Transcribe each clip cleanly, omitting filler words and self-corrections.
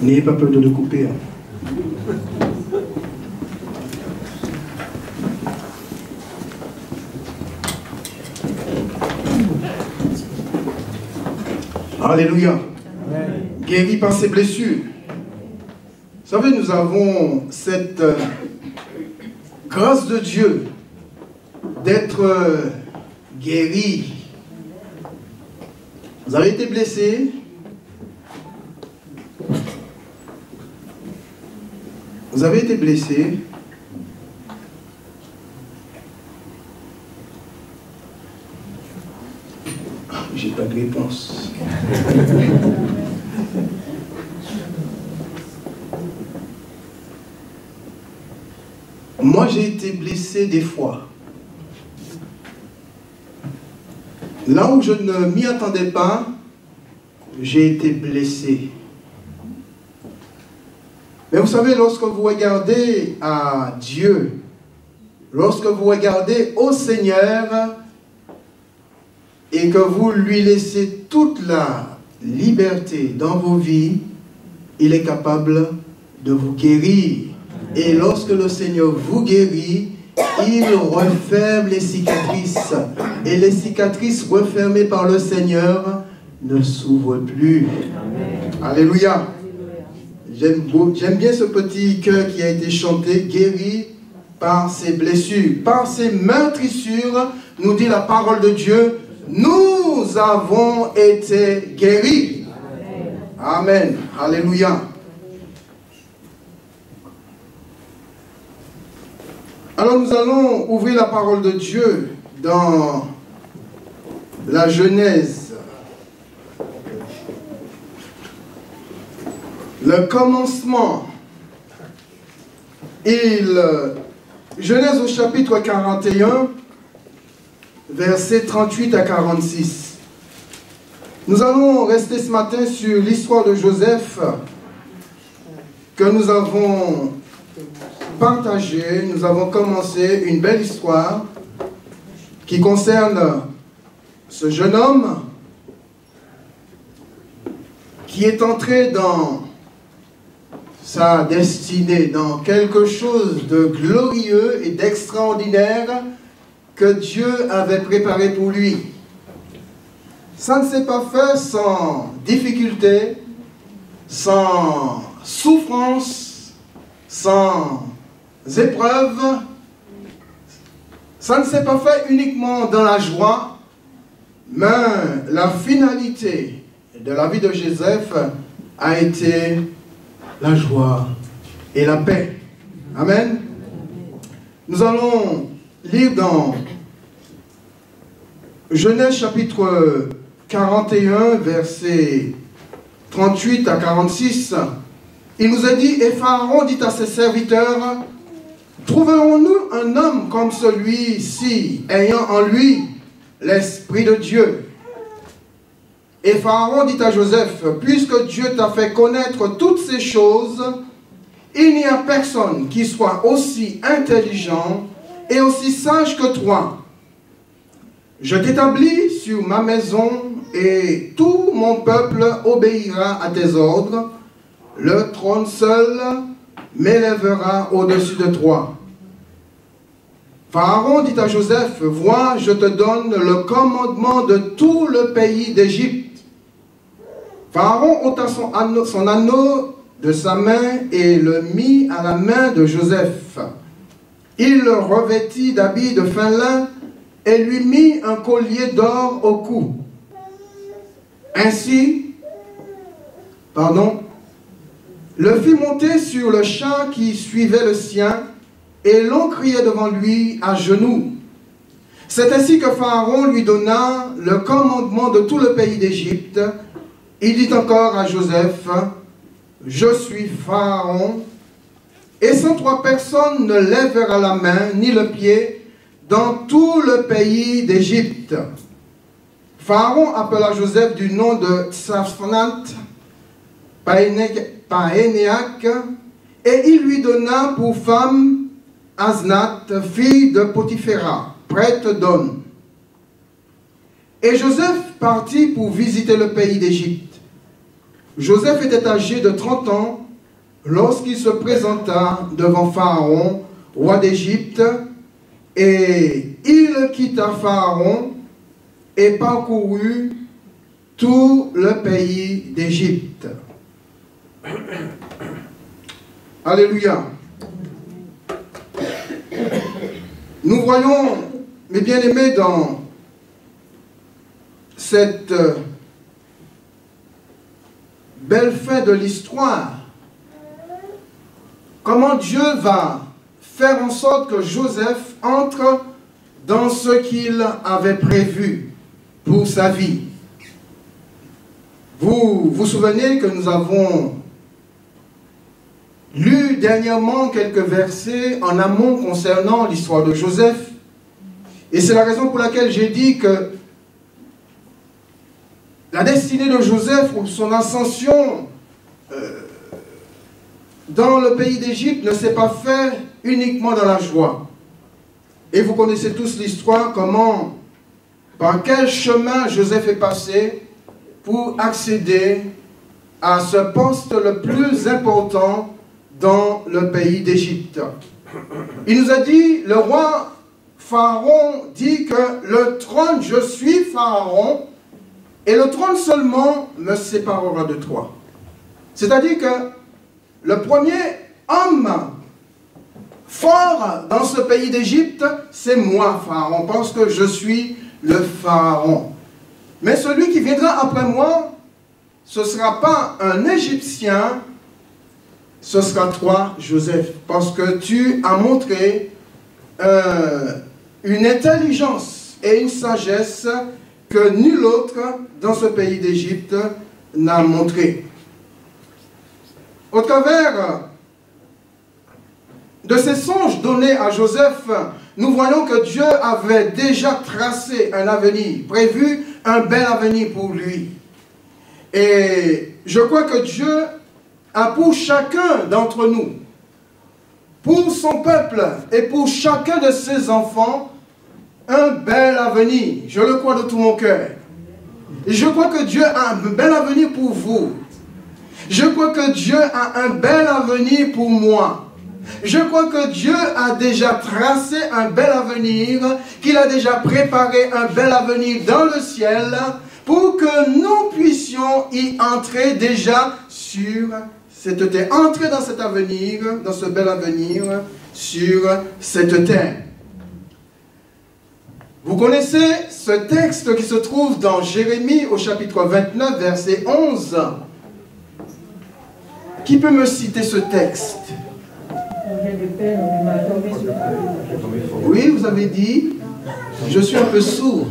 N'ayez pas peur de le couper. Alléluia. Amen. Guéri par ses blessures. Vous savez, nous avons cette grâce de Dieu d'être guéri. Vous avez été blessé. Vous avez été blessé. J'ai pas de réponse. Moi, j'ai été blessé des fois. Là où je ne m'y attendais pas, j'ai été blessé. Mais vous savez, lorsque vous regardez à Dieu, lorsque vous regardez au Seigneur et que vous lui laissez toute la liberté dans vos vies, il est capable de vous guérir. Et lorsque le Seigneur vous guérit, il referme les cicatrices. Et les cicatrices refermées par le Seigneur ne s'ouvrent plus. Amen. Alléluia. J'aime bien ce petit chœur qui a été chanté, guéri par ses blessures, par ses meurtrissures, nous dit la parole de Dieu, nous avons été guéris. Amen. Alléluia. Alors nous allons ouvrir la parole de Dieu dans la Genèse. Le commencement. Genèse au chapitre 41, versets 38 à 46. Nous allons rester ce matin sur l'histoire de Joseph que nous avons partagée. Nous avons commencé une belle histoire qui concerne ce jeune homme qui est entré dans sa destinée, dans quelque chose de glorieux et d'extraordinaire que Dieu avait préparé pour lui. Ça ne s'est pas fait sans difficulté, sans souffrance, sans épreuve. Ça ne s'est pas fait uniquement dans la joie, mais la finalité de la vie de Joseph a été la joie et la paix. Amen. Nous allons lire dans Genèse chapitre 41, versets 38 à 46. Il nous a dit, et Pharaon dit à ses serviteurs, trouverons-nous un homme comme celui-ci, ayant en lui l'Esprit de Dieu? Et Pharaon dit à Joseph, puisque Dieu t'a fait connaître toutes ces choses, il n'y a personne qui soit aussi intelligent et aussi sage que toi. Je t'établis sur ma maison et tout mon peuple obéira à tes ordres. Le trône seul m'élèvera au-dessus de toi. Pharaon dit à Joseph, vois, je te donne le commandement de tout le pays d'Égypte. Pharaon ôta son anneau de sa main et le mit à la main de Joseph. Il le revêtit d'habits de fin lin et lui mit un collier d'or au cou. Ainsi, le fit monter sur le champ qui suivait le sien, et l'on criait devant lui à genoux. C'est ainsi que Pharaon lui donna le commandement de tout le pays d'Égypte. Il dit encore à Joseph, je suis Pharaon, et 103 personnes ne lèvera la main ni le pied dans tout le pays d'Égypte. Pharaon appela Joseph du nom de Tsaphonat Paénéac, et il lui donna pour femme Asnath, fille de Potiphéra, prêtre d'On. Et Joseph partit pour visiter le pays d'Égypte. Joseph était âgé de 30 ans lorsqu'il se présenta devant Pharaon, roi d'Égypte, et il quitta Pharaon et parcourut tout le pays d'Égypte. Alléluia. Nous voyons, mes bien-aimés, dans cette belle fin de l'histoire, comment Dieu va faire en sorte que Joseph entre dans ce qu'il avait prévu pour sa vie. Vous vous souvenez que nous avons lu dernièrement quelques versets en amont concernant l'histoire de Joseph. Et c'est la raison pour laquelle j'ai dit que la destinée de Joseph, ou son ascension dans le pays d'Égypte, ne s'est pas faite uniquement dans la joie. Et vous connaissez tous l'histoire, comment, par quel chemin Joseph est passé pour accéder à ce poste le plus important dans le pays d'Égypte. Il nous a dit, le roi Pharaon dit que le trône, je suis Pharaon, et le trône seulement me séparera de toi. C'est-à-dire que le premier homme fort dans ce pays d'Égypte, c'est moi, Pharaon, parce que je suis le Pharaon. Mais celui qui viendra après moi, ce ne sera pas un Égyptien, ce sera toi, Joseph, parce que tu as montré une intelligence et une sagesse que nul autre dans ce pays d'Égypte n'a montré. Au travers de ces songes donnés à Joseph, nous voyons que Dieu avait déjà tracé un avenir, prévu un bel avenir pour lui. Et je crois que Dieu a pour chacun d'entre nous, pour son peuple et pour chacun de ses enfants, un bel avenir. Je le crois de tout mon cœur. Et je crois que Dieu a un bel avenir pour vous. Je crois que Dieu a un bel avenir pour moi. Je crois que Dieu a déjà tracé un bel avenir, qu'il a déjà préparé un bel avenir dans le ciel, pour que nous puissions y entrer déjà sur cette terre. Entrer dans cet avenir, dans ce bel avenir, sur cette terre. Vous connaissez ce texte qui se trouve dans Jérémie au chapitre 29, verset 11. Qui peut me citer ce texte? Oui, vous avez dit, je suis un peu sourd.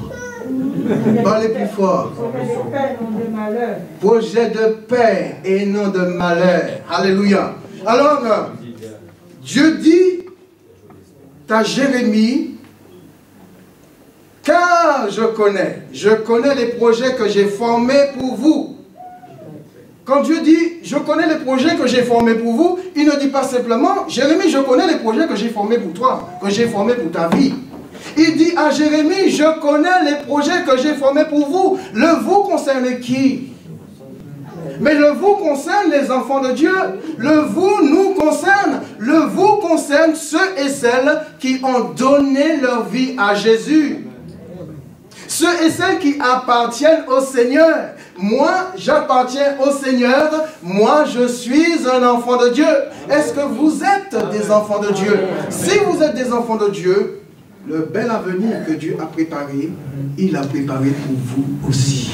Parlez plus fort. Projet de paix et non de malheur. Alléluia. Alors, Dieu dit à Jérémie, car je connais les projets que j'ai formés pour vous. Quand Dieu dit, je connais les projets que j'ai formés pour vous, il ne dit pas simplement, Jérémie, je connais les projets que j'ai formés pour toi, que j'ai formés pour ta vie. Il dit à Jérémie, je connais les projets que j'ai formés pour vous. Le vous concerne qui? Mais le vous concerne les enfants de Dieu. Le vous nous concerne. Le vous concerne ceux et celles qui ont donné leur vie à Jésus. Ceux et celles qui appartiennent au Seigneur. Moi, j'appartiens au Seigneur. Moi, je suis un enfant de Dieu. Est-ce que vous êtes des enfants de Dieu? Si vous êtes des enfants de Dieu, le bel avenir que Dieu a préparé, il l'a préparé pour vous aussi.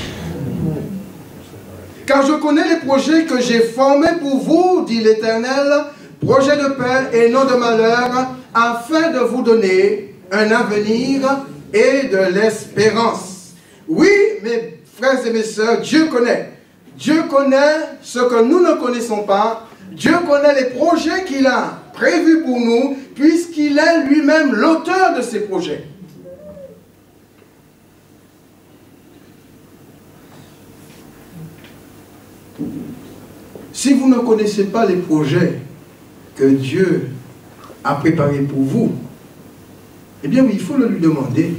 Car je connais les projets que j'ai formés pour vous, dit l'Éternel, projets de paix et non de malheur, afin de vous donner un avenir et de l'espérance. Oui, mes frères et mes sœurs, Dieu connaît. Dieu connaît ce que nous ne connaissons pas. Dieu connaît les projets qu'il a prévus pour nous, puisqu'il est lui-même l'auteur de ces projets. Si vous ne connaissez pas les projets que Dieu a préparés pour vous, eh bien oui, il faut le lui demander.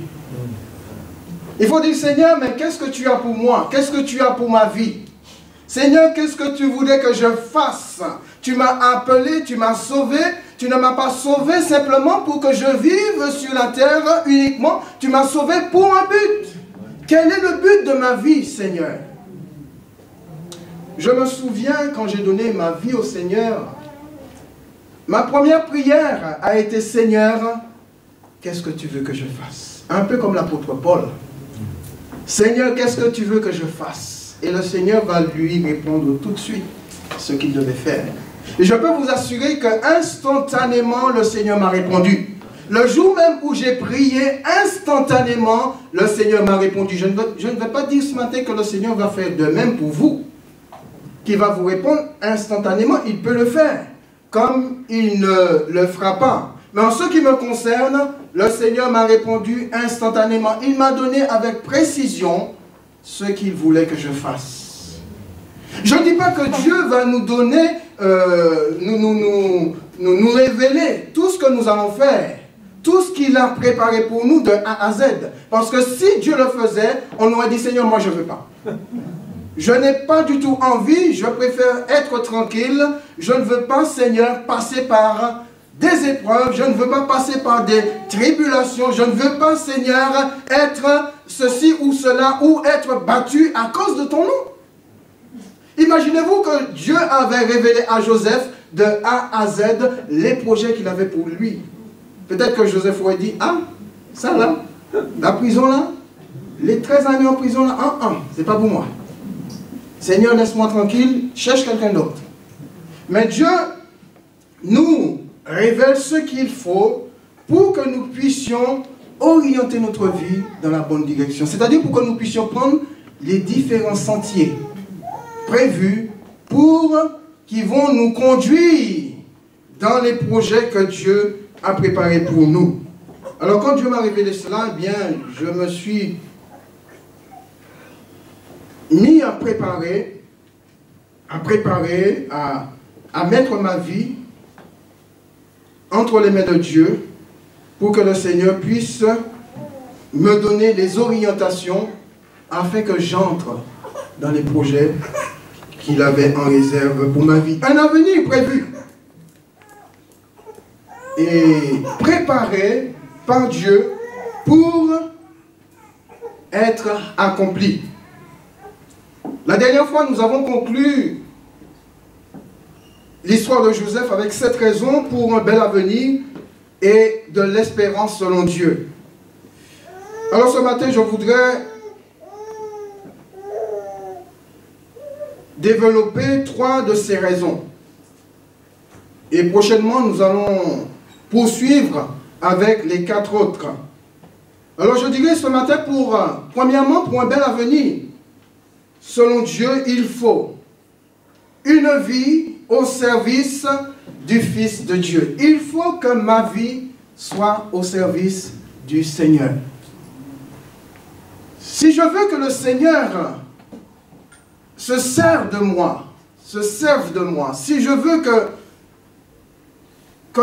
Il faut dire, Seigneur, mais qu'est-ce que tu as pour moi? Qu'est-ce que tu as pour ma vie? Seigneur, qu'est-ce que tu voulais que je fasse? Tu m'as appelé, tu m'as sauvé. Tu ne m'as pas sauvé simplement pour que je vive sur la terre uniquement. Tu m'as sauvé pour un but. Quel est le but de ma vie, Seigneur? Je me souviens quand j'ai donné ma vie au Seigneur, ma première prière a été: Seigneur, qu'est-ce que tu veux que je fasse? Un peu comme l'apôtre Paul. Seigneur, qu'est-ce que tu veux que je fasse? Et le Seigneur va lui répondre tout de suite ce qu'il devait faire. Et je peux vous assurer qu'instantanément, le Seigneur m'a répondu. Le jour même où j'ai prié, instantanément, le Seigneur m'a répondu. Je ne vais pas dire ce matin que le Seigneur va faire de même pour vous, qu'il va vous répondre instantanément. Il peut le faire, comme il ne le fera pas. Mais en ce qui me concerne, le Seigneur m'a répondu instantanément. Il m'a donné avec précision ce qu'il voulait que je fasse. Je ne dis pas que Dieu va nous donner, nous révéler tout ce que nous allons faire, tout ce qu'il a préparé pour nous de A à Z. Parce que si Dieu le faisait, on aurait dit: Seigneur, moi je ne veux pas. Je n'ai pas du tout envie, je préfère être tranquille. Je ne veux pas, Seigneur, passer par des épreuves, je ne veux pas passer par des tribulations, je ne veux pas, Seigneur, être ceci ou cela, ou être battu à cause de ton nom. Imaginez-vous que Dieu avait révélé à Joseph de A à Z les projets qu'il avait pour lui. Peut-être que Joseph aurait dit: ah, ça là, la prison là, les 13 années en prison là, c'est pas pour moi. Seigneur, laisse-moi tranquille, cherche quelqu'un d'autre. Mais Dieu nous révèle ce qu'il faut pour que nous puissions orienter notre vie dans la bonne direction. C'est-à-dire pour que nous puissions prendre les différents sentiers prévus qui vont nous conduire dans les projets que Dieu a préparés pour nous. Alors quand Dieu m'a révélé cela, eh bien, je me suis mis à préparer, à mettre ma vie entre les mains de Dieu pour que le Seigneur puisse me donner les orientations afin que j'entre dans les projets qu'il avait en réserve pour ma vie. Un avenir prévu et préparé par Dieu pour être accompli. La dernière fois, nous avons conclu l'histoire de Joseph avec 7 raisons pour un bel avenir et de l'espérance selon Dieu. Alors ce matin, je voudrais développer 3 de ces raisons. Et prochainement, nous allons poursuivre avec les 4 autres. Alors je dirais ce matin, premièrement, pour un bel avenir, selon Dieu, il faut une vie au service du Fils de Dieu. Il faut que ma vie soit au service du Seigneur. Si je veux que le Seigneur se serve de moi, si je veux que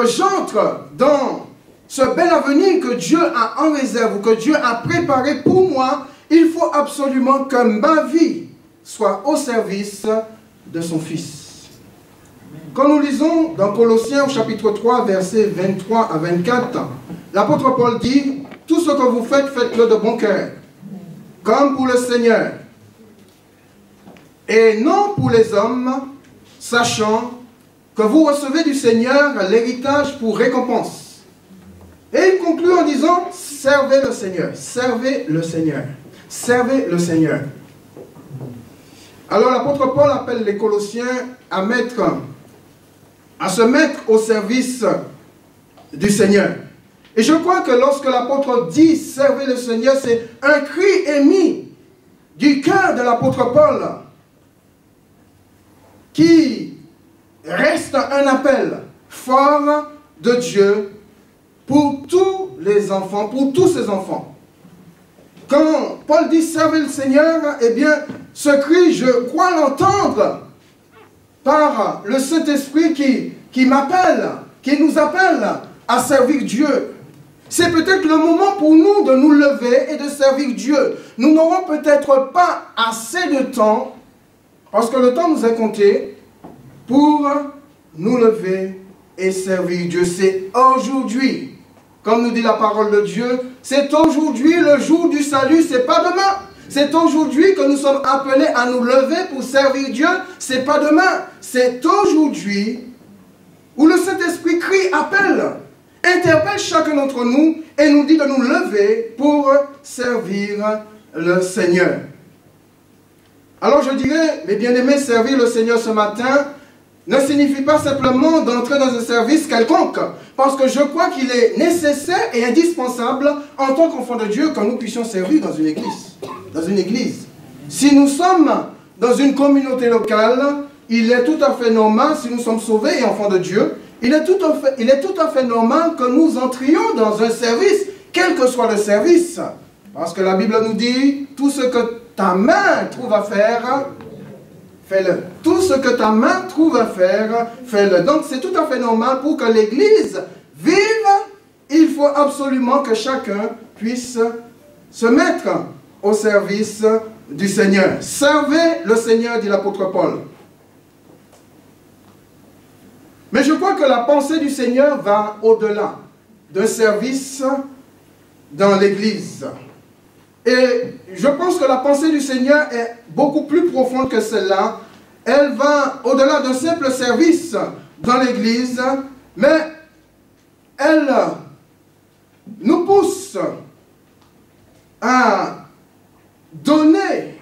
j'entre dans ce bel avenir que Dieu a en réserve, ou que Dieu a préparé pour moi, il faut absolument que ma vie soit au service de son Fils. Quand nous lisons dans Colossiens au chapitre 3, versets 23 à 24, l'apôtre Paul dit: tout ce que vous faites, faites-le de bon cœur, comme pour le Seigneur, et non pour les hommes, sachant que vous recevez du Seigneur l'héritage pour récompense. Et il conclut en disant: servez le Seigneur, servez le Seigneur, servez le Seigneur. Alors l'apôtre Paul appelle les Colossiens à se mettre au service du Seigneur. Et je crois que lorsque l'apôtre dit servez le Seigneur, c'est un cri émis du cœur de l'apôtre Paul qui reste un appel fort de Dieu pour tous les enfants, pour tous ses enfants. Quand Paul dit servez le Seigneur, eh bien, ce cri, je crois l'entendre par le Saint-Esprit qui m'appelle, qui nous appelle à servir Dieu. C'est peut-être le moment pour nous de nous lever et de servir Dieu. Nous n'aurons peut-être pas assez de temps, Parce que le temps nous est compté pour nous lever et servir Dieu. C'est aujourd'hui, comme nous dit la parole de Dieu, c'est aujourd'hui le jour du salut, c'est pas demain. C'est aujourd'hui que nous sommes appelés à nous lever pour servir Dieu, c'est pas demain. C'est aujourd'hui où le Saint-Esprit crie, appelle, interpelle chacun d'entre nous et nous dit de nous lever pour servir le Seigneur. Alors je dirais, mes bien-aimés, servir le Seigneur ce matin ne signifie pas simplement d'entrer dans un service quelconque, parce que je crois qu'il est nécessaire et indispensable en tant qu'enfant de Dieu que nous puissions servir dans une église. Dans une église. Si nous sommes dans une communauté locale, il est tout à fait normal, si nous sommes sauvés et enfants de Dieu, il est tout à fait normal que nous entrions dans un service, quel que soit le service. Parce que la Bible nous dit, tout ce que ta main trouve à faire, fais-le. Tout ce que ta main trouve à faire, fais-le. Donc c'est tout à fait normal pour que l'Église vive, il faut absolument que chacun puisse se mettre au service du Seigneur. Servez le Seigneur, dit l'apôtre Paul. Mais je crois que la pensée du Seigneur va au-delà d'un service dans l'Église. Et je pense que la pensée du Seigneur est beaucoup plus profonde que celle-là. Elle va au-delà d'un simple service dans l'Église, mais elle nous pousse à donner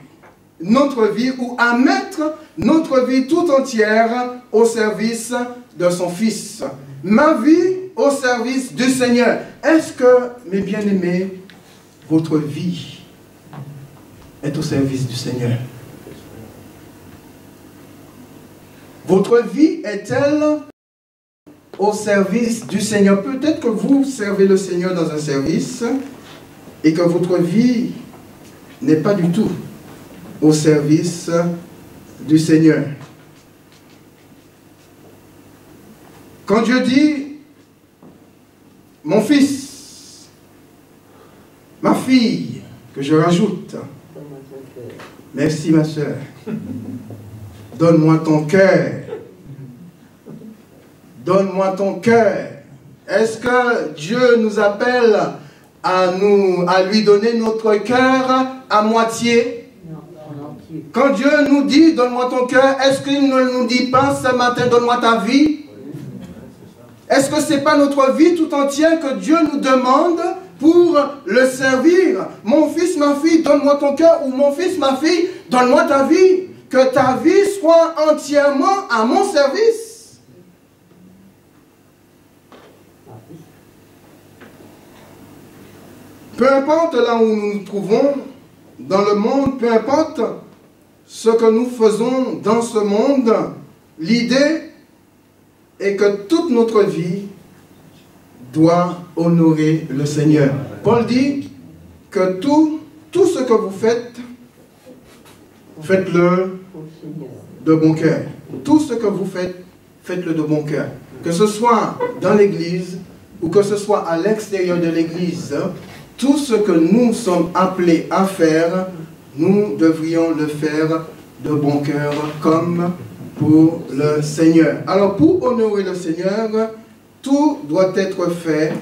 notre vie ou à mettre notre vie tout entière au service de son Fils. Ma vie au service du Seigneur. Est-ce que, mes bien-aimés, votre vie est au service du Seigneur? Votre vie est-elle au service du Seigneur? Peut-être que vous servez le Seigneur dans un service et que votre vie n'est pas du tout au service du Seigneur. Quand Dieu dit, mon fils, ma fille, que je rajoute, merci ma soeur, donne-moi ton cœur, donne-moi ton cœur. Est-ce que Dieu nous appelle à lui donner notre cœur à moitié? Quand Dieu nous dit, donne-moi ton cœur, est-ce qu'il ne nous dit pas ce matin, donne-moi ta vie? Est-ce que ce n'est pas notre vie tout entière que Dieu nous demande pour le servir? Mon fils, ma fille, donne-moi ton cœur, ou mon fils, ma fille, donne-moi ta vie. Que ta vie soit entièrement à mon service. Peu importe là où nous nous trouvons dans le monde, peu importe ce que nous faisons dans ce monde, l'idée est que toute notre vie doit honorer le Seigneur. Paul dit que tout ce que vous faites, faites-le de bon cœur. Tout ce que vous faites, faites-le de bon cœur. Que ce soit dans l'Église ou que ce soit à l'extérieur de l'Église, tout ce que nous sommes appelés à faire, nous devrions le faire de bon cœur comme pour le Seigneur. Alors pour honorer le Seigneur, tout doit être fait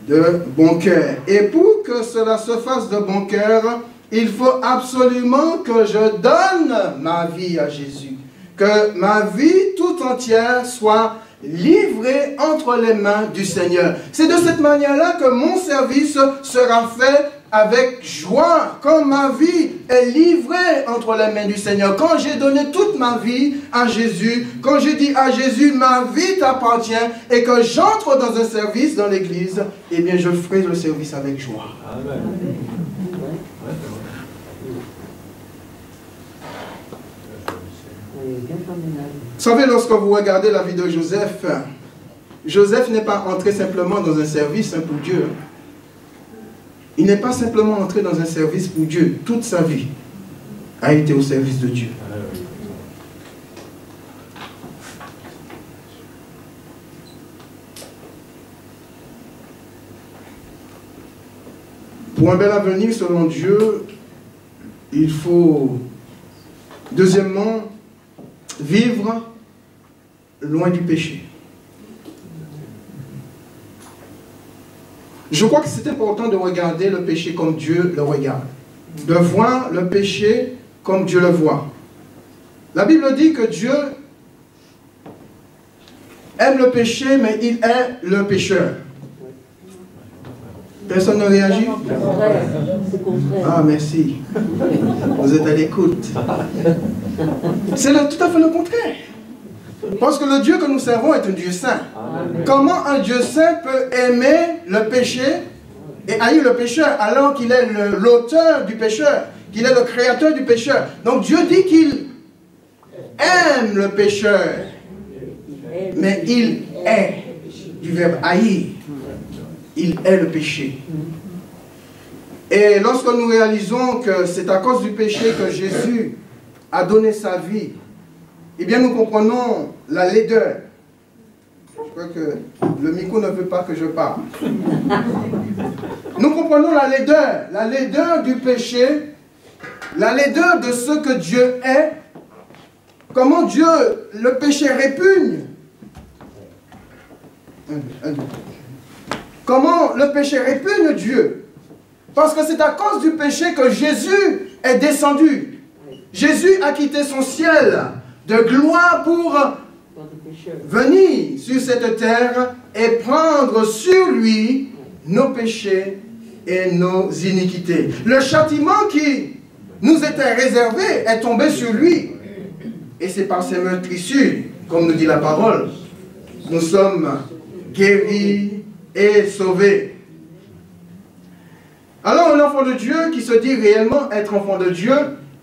de bon cœur. Et pour que cela se fasse de bon cœur, il faut absolument que je donne ma vie à Jésus. Que ma vie tout entière soit livrée entre les mains du Seigneur. C'est de cette manière-là que mon service sera fait avec joie, quand ma vie est livrée entre les mains du Seigneur. Quand j'ai donné toute ma vie à Jésus, quand j'ai dit à Jésus, ma vie t'appartient, et que j'entre dans un service dans l'église, eh bien je ferai le service avec joie. Amen. Vous savez, lorsque vous regardez la vie de Joseph, Joseph n'est pas entré simplement dans un service pour Dieu. Il n'est pas simplement entré dans un service pour Dieu. Toute sa vie a été au service de Dieu. Pour un bel avenir selon Dieu, il faut, deuxièmement, vivre loin du péché. Je crois que c'est important de regarder le péché comme Dieu le regarde. De voir le péché comme Dieu le voit. La Bible dit que Dieu aime le péché, mais il est le pécheur. Personne ne réagit? Ah, merci. Vous êtes à l'écoute. C'est tout à fait le contraire. Parce que le Dieu que nous servons est un Dieu saint. Comment un Dieu saint peut aimer le péché et haïr le pécheur alors qu'il est l'auteur du pécheur, qu'il est le créateur du pécheur? Donc Dieu dit qu'il aime le pécheur, mais il est, du verbe haïr, il est le péché. Et lorsque nous réalisons que c'est à cause du péché que Jésus a donné sa vie, eh bien nous comprenons la laideur. Je crois que le micro ne veut pas que je parle. Nous comprenons la laideur du péché, la laideur de ce que Dieu est, comment Dieu, le péché répugne. Comment le péché répugne Dieu. Parce que c'est à cause du péché que Jésus est descendu. Jésus a quitté son ciel de gloire pour venir sur cette terre et prendre sur lui nos péchés et nos iniquités. Le châtiment qui nous était réservé est tombé sur lui. Et c'est par ses meurtrissures, comme nous dit la parole, nous sommes guéris et sauvés. Alors un enfant de Dieu qui se dit réellement être enfant de Dieu,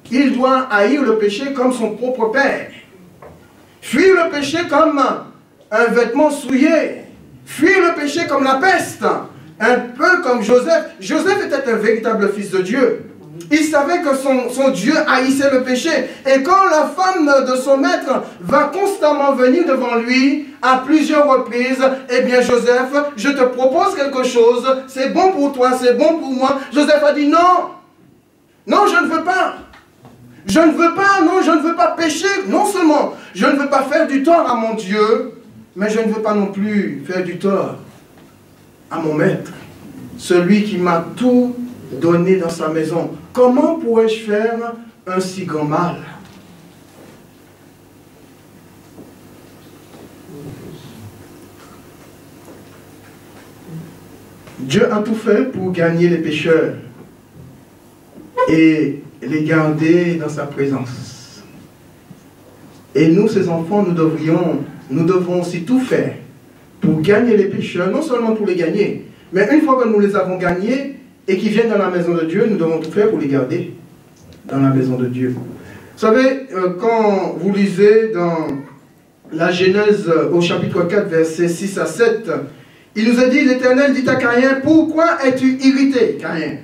il doit haïr le péché comme son propre père. Fuir le péché comme un vêtement souillé. Fuir le péché comme la peste. Un peu comme Joseph. Joseph était un véritable fils de Dieu. Il savait que son Dieu haïssait le péché. Et quand la femme de son maître va constamment venir devant lui à plusieurs reprises, eh bien Joseph, je te propose quelque chose, c'est bon pour toi, c'est bon pour moi. Joseph a dit non. Non, je ne veux pas. Je ne veux pas, non, je ne veux pas pécher. Non seulement, je ne veux pas faire du tort à mon Dieu, mais je ne veux pas non plus faire du tort à mon maître. Celui qui m'a tout donné dans sa maison. Comment pourrais-je faire un si grand mal? Dieu a tout fait pour gagner les pécheurs et les garder dans sa présence. Et nous, ses enfants, nous devons aussi tout faire pour gagner les pécheurs, non seulement pour les gagner, mais une fois que nous les avons gagnés et qu'ils viennent dans la maison de Dieu, nous devons tout faire pour les garder dans la maison de Dieu. Vous savez, quand vous lisez dans la Genèse au chapitre 4, versets 6 à 7, il nous a dit, l'Éternel dit à Caïn, pourquoi es-tu irrité, Caïn?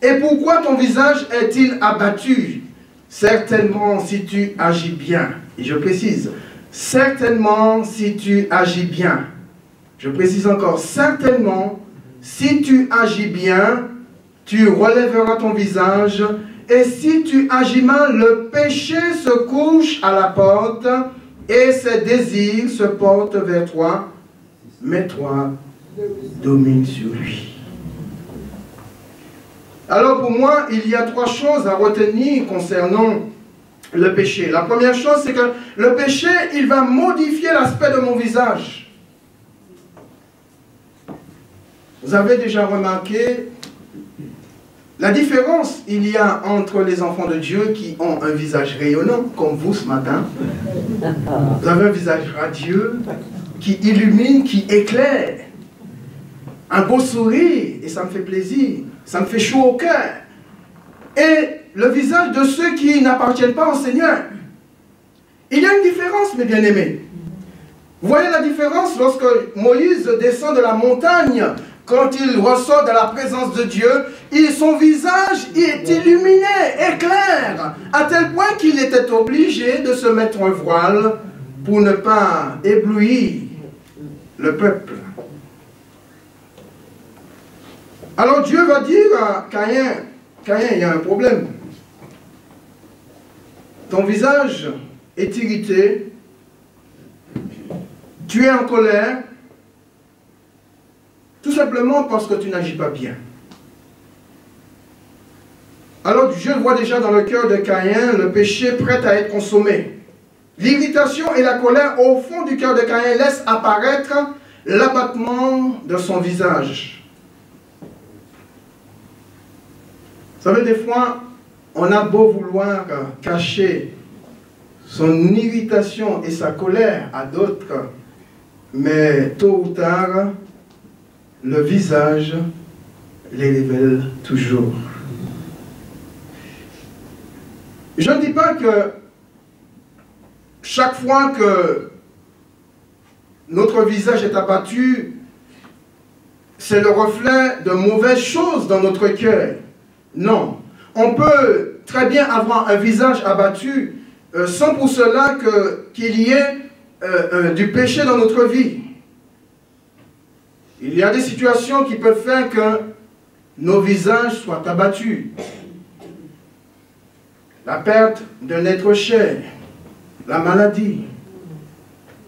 Et pourquoi ton visage est-il abattu? Certainement si tu agis bien. Et je précise, certainement si tu agis bien. Je précise encore, certainement si tu agis bien, tu relèveras ton visage. Et si tu agis mal, le péché se couche à la porte et ses désirs se portent vers toi. Mais toi, domine sur lui. Alors pour moi, il y a trois choses à retenir concernant le péché. La première chose, c'est que le péché, il va modifier l'aspect de mon visage. Vous avez déjà remarqué la différence il y a entre les enfants de Dieu qui ont un visage rayonnant, comme vous ce matin. Vous avez un visage radieux, qui illumine, qui éclaire. Un beau sourire, et ça me fait plaisir. Ça me fait chaud au cœur. Et le visage de ceux qui n'appartiennent pas au Seigneur. Il y a une différence, mes bien-aimés. Vous voyez la différence lorsque Moïse descend de la montagne, quand il ressort de la présence de Dieu, son visage est illuminé, éclair, à tel point qu'il était obligé de se mettre un voile pour ne pas éblouir le peuple. Alors Dieu va dire à Caïn, Caïn, il y a un problème. Ton visage est irrité, tu es en colère, tout simplement parce que tu n'agis pas bien. Alors Dieu voit déjà dans le cœur de Caïn le péché prêt à être consommé. L'irritation et la colère au fond du cœur de Caïn laissent apparaître l'abattement de son visage. Vous savez, des fois, on a beau vouloir cacher son irritation et sa colère à d'autres, mais tôt ou tard, le visage les révèle toujours. Je ne dis pas que chaque fois que notre visage est abattu, c'est le reflet de mauvaises choses dans notre cœur. Non. On peut très bien avoir un visage abattu sans pour cela qu'il y ait du péché dans notre vie. Il y a des situations qui peuvent faire que nos visages soient abattus. La perte d'un être cher, la maladie,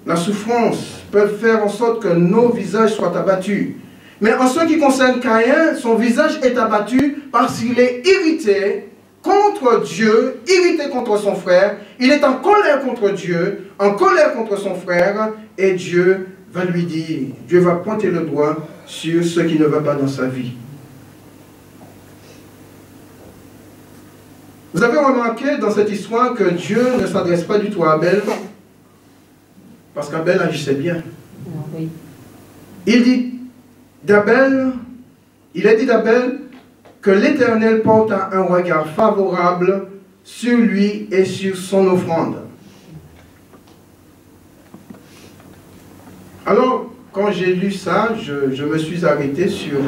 la souffrance peuvent faire en sorte que nos visages soient abattus. Mais en ce qui concerne Caïn, son visage est abattu parce qu'il est irrité contre Dieu, irrité contre son frère. Il est en colère contre Dieu, en colère contre son frère, et Dieu va lui dire, Dieu va pointer le doigt sur ce qui ne va pas dans sa vie. Vous avez remarqué dans cette histoire que Dieu ne s'adresse pas du tout à Abel, parce qu'Abel agissait bien. Oui. Il dit d'Abel, il a dit d'Abel que l'Éternel porta un regard favorable sur lui et sur son offrande. Alors, quand j'ai lu ça, je me suis arrêté sur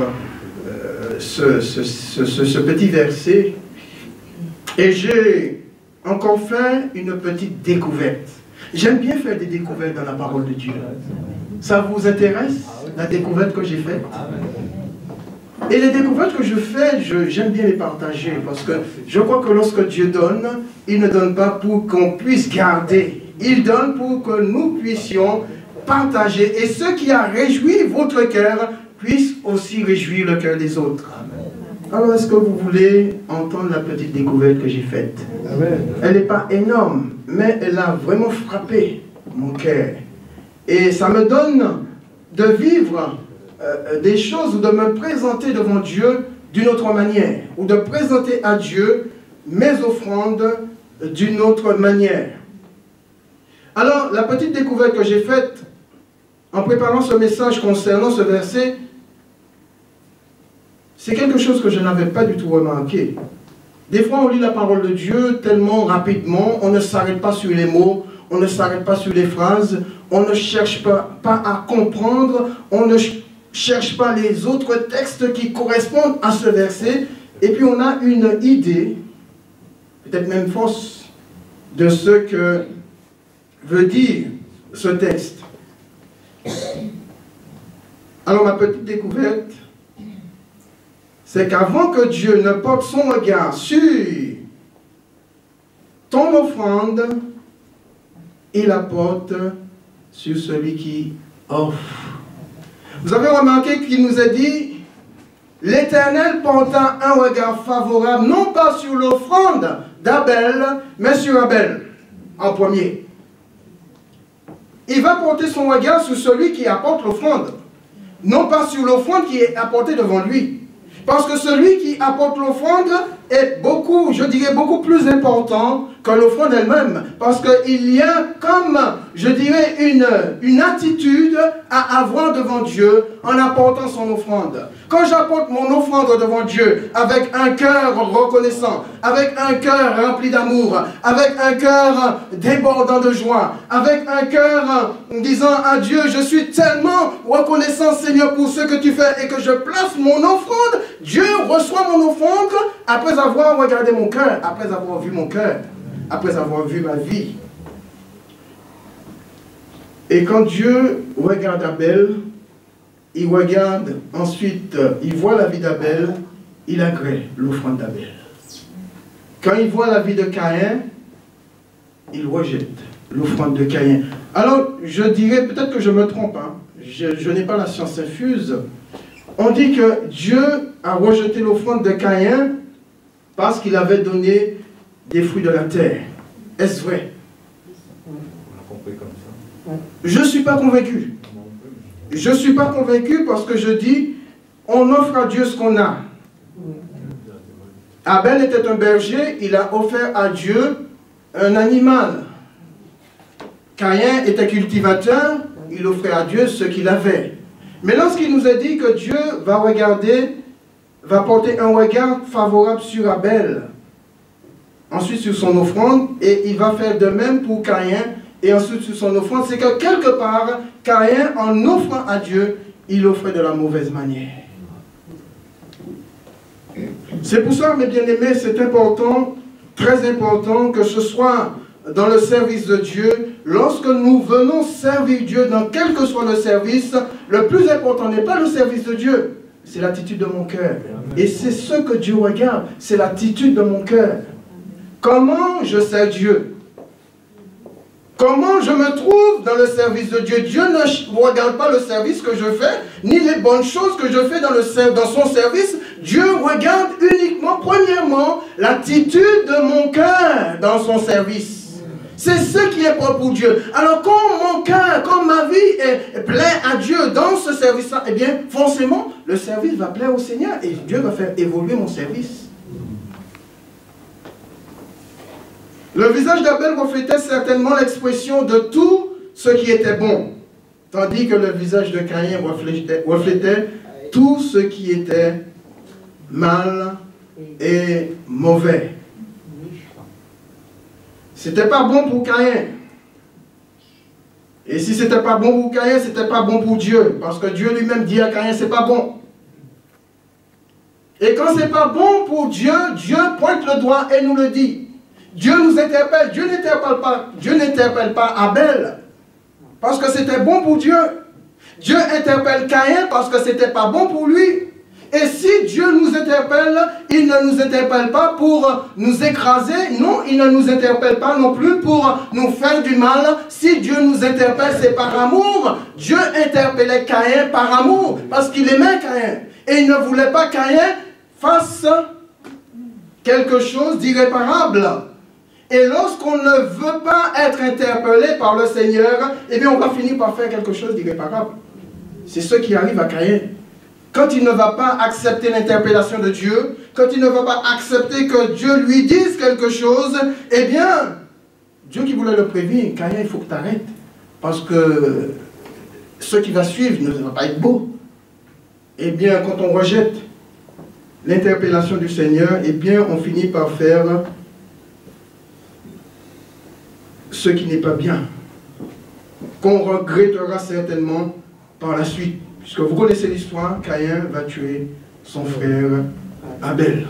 ce petit verset et j'ai encore fait une petite découverte. J'aime bien faire des découvertes dans la parole de Dieu. Ça vous intéresse, la découverte que j'ai faite? Et les découvertes que je fais, j'aime bien les partager parce que je crois que lorsque Dieu donne, il ne donne pas pour qu'on puisse garder. Il donne pour que nous puissions partager et ce qui a réjoui votre cœur puisse aussi réjouir le cœur des autres. Alors, est-ce que vous voulez entendre la petite découverte que j'ai faite? Amen. Elle n'est pas énorme, mais elle a vraiment frappé mon cœur. Et ça me donne de vivre des choses ou de me présenter devant Dieu d'une autre manière, ou de présenter à Dieu mes offrandes d'une autre manière. Alors, la petite découverte que j'ai faite en préparant ce message concernant ce verset, c'est quelque chose que je n'avais pas du tout remarqué. Des fois, on lit la parole de Dieu tellement rapidement, on ne s'arrête pas sur les mots, on ne s'arrête pas sur les phrases, on ne cherche pas à comprendre, on ne cherche pas les autres textes qui correspondent à ce verset, et puis on a une idée, peut-être même fausse, de ce que veut dire ce texte. Alors ma petite découverte, c'est qu'avant que Dieu ne porte son regard sur ton offrande, il la porte sur celui qui offre. Vous avez remarqué qu'il nous a dit, l'Éternel porta un regard favorable, non pas sur l'offrande d'Abel, mais sur Abel, en premier. Il va porter son regard sur celui qui apporte l'offrande, non pas sur l'offrande qui est apportée devant lui. Parce que celui qui apporte l'offrande est beaucoup, je dirais, beaucoup plus important que l'offrande elle-même. Parce qu'il y a comme, je dirais, une attitude à avoir devant Dieu en apportant son offrande. Quand j'apporte mon offrande devant Dieu avec un cœur reconnaissant, avec un cœur rempli d'amour, avec un cœur débordant de joie, avec un cœur disant à Dieu, je suis tellement reconnaissant Seigneur pour ce que tu fais et que je place mon offrande, Dieu reçoit mon offrande après avoir regardé mon cœur, après avoir vu mon cœur, après avoir vu ma vie. Et quand Dieu regarde Abel, il regarde ensuite, il voit la vie d'Abel, il agrée l'offrande d'Abel. Quand il voit la vie de Caïn, il rejette l'offrande de Caïn. Alors, je dirais, peut-être que je me trompe, hein, je n'ai pas la science infuse. On dit que Dieu a rejeté l'offrande de Caïn parce qu'il avait donné des fruits de la terre. Est-ce vrai? Je ne suis pas convaincu. Je ne suis pas convaincu parce que je dis, on offre à Dieu ce qu'on a. Abel était un berger, il a offert à Dieu un animal. Caïn était cultivateur, il offrait à Dieu ce qu'il avait. Mais lorsqu'il nous a dit que Dieu va regarder, va porter un regard favorable sur Abel, ensuite sur son offrande, et il va faire de même pour Caïn, et ensuite sur son offrande, c'est que quelque part, Caïn, en offrant à Dieu, il offrait de la mauvaise manière. C'est pour ça, mes bien-aimés, c'est important, très important, que ce soit dans le service de Dieu, lorsque nous venons servir Dieu dans quel que soit le service, le plus important n'est pas le service de Dieu, c'est l'attitude de mon cœur. Et c'est ce que Dieu regarde, c'est l'attitude de mon cœur. Comment je sers Dieu? Comment je me trouve dans le service de Dieu? Dieu ne regarde pas le service que je fais, ni les bonnes choses que je fais dans son service. Dieu regarde uniquement, premièrement, l'attitude de mon cœur dans son service. C'est ce qui est propre pour Dieu. Alors quand mon cœur, quand ma vie plaît à Dieu dans ce service-là, eh bien, forcément, le service va plaire au Seigneur et Dieu va faire évoluer mon service. Le visage d'Abel reflétait certainement l'expression de tout ce qui était bon, tandis que le visage de Caïn reflétait tout ce qui était mal et mauvais. C'était pas bon pour Caïn. Et si c'était pas bon pour Caïn, c'était pas bon pour Dieu, parce que Dieu lui-même dit à Caïn, c'est pas bon. Et quand c'est pas bon pour Dieu, Dieu pointe le doigt et nous le dit. Dieu nous interpelle. Dieu n'interpelle pas Abel parce que c'était bon pour Dieu. Dieu interpelle Caïn parce que c'était pas bon pour lui. Et si Dieu nous interpelle, il ne nous interpelle pas pour nous écraser. Non, il ne nous interpelle pas non plus pour nous faire du mal. Si Dieu nous interpelle, c'est par amour. Dieu interpellait Caïn par amour parce qu'il aimait Caïn. Et il ne voulait pas Caïn fasse quelque chose d'irréparable. Et lorsqu'on ne veut pas être interpellé par le Seigneur, eh bien on va finir par faire quelque chose d'irréparable. C'est ce qui arrive à Caïn. Quand il ne va pas accepter l'interpellation de Dieu, quand il ne va pas accepter que Dieu lui dise quelque chose, eh bien, Dieu qui voulait le prévenir, Caïn, il faut que tu arrêtes. Parce que ce qui va suivre ne va pas être beau. Eh bien, quand on rejette l'interpellation du Seigneur, eh bien, on finit par faire ce qui n'est pas bien, qu'on regrettera certainement par la suite. Puisque vous connaissez l'histoire, Caïn va tuer son frère Abel.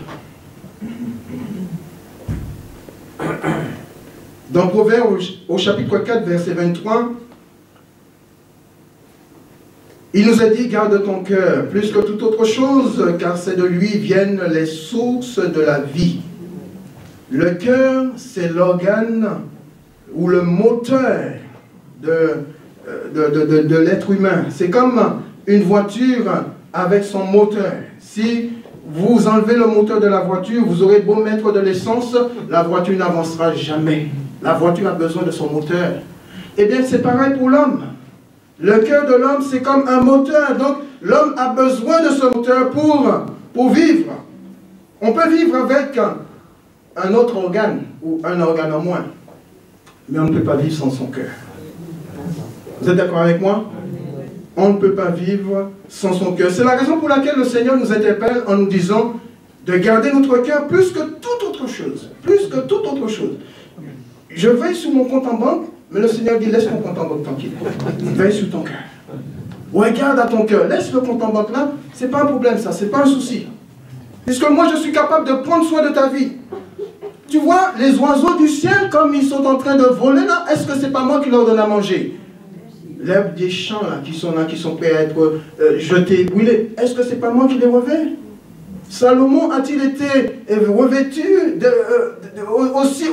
Dans Proverbe, au chapitre 4, verset 23, il nous a dit, garde ton cœur, plus que toute autre chose, car c'est de lui viennent les sources de la vie. Le cœur, c'est l'organe ou le moteur de l'être humain. C'est comme une voiture avec son moteur. Si vous enlevez le moteur de la voiture, vous aurez beau mettre de l'essence, la voiture n'avancera jamais. La voiture a besoin de son moteur. Eh bien, c'est pareil pour l'homme. Le cœur de l'homme, c'est comme un moteur. Donc, l'homme a besoin de ce moteur pour vivre. On peut vivre avec un autre organe, ou un organe en moins. Mais on ne peut pas vivre sans son cœur. Vous êtes d'accord avec moi? On ne peut pas vivre sans son cœur. C'est la raison pour laquelle le Seigneur nous interpelle en nous disant de garder notre cœur plus que toute autre chose. Plus que toute autre chose. Je veille sur mon compte en banque, mais le Seigneur dit laisse ton compte en banque tranquille. Veille sur ton cœur. Regarde à ton cœur. Laisse le compte en banque là. Ce n'est pas un problème ça, ce n'est pas un souci. Puisque moi je suis capable de prendre soin de ta vie. Tu vois, les oiseaux du ciel, comme ils sont en train de voler là, est-ce que ce n'est pas moi qui leur donne à manger? L'herbe des champs là, qui sont prêts à être jetés, brûlés, est-ce que ce n'est pas moi qui les revais? Salomon a-t-il été revêtu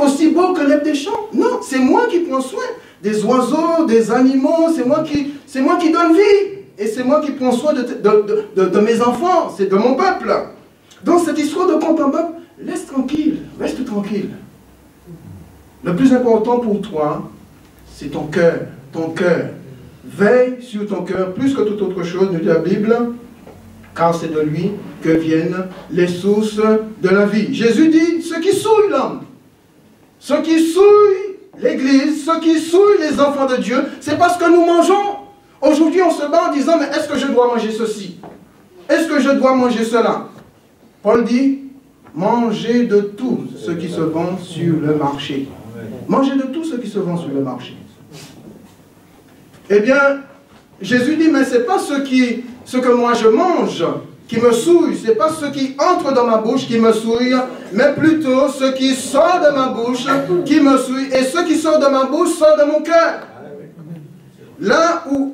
aussi beau que l'herbe des champs? Non, c'est moi qui prends soin des oiseaux, des animaux, c'est moi qui donne vie. Et c'est moi qui prends soin de mes enfants, c'est de mon peuple. Donc cette histoire de compte en banque, laisse tranquille, reste tranquille. Le plus important pour toi, c'est ton cœur. Ton cœur. Veille sur ton cœur plus que toute autre chose, nous dit la Bible, car c'est de lui que viennent les sources de la vie. Jésus dit, ceux qui souillent l'homme, ceux qui souillent l'Église, ceux qui souillent les enfants de Dieu, c'est parce que nous mangeons. Aujourd'hui, on se bat en disant, mais est-ce que je dois manger ceci? Est-ce que je dois manger cela? Paul dit, mangez de tout ce qui se vend sur le marché. Mangez de tout ce qui se vend sur le marché. Eh bien, Jésus dit, mais ce n'est pas ce que moi je mange qui me souille, ce n'est pas ce qui entre dans ma bouche qui me souille, mais plutôt ce qui sort de ma bouche qui me souille, et ce qui sort de ma bouche sort de mon cœur. Là où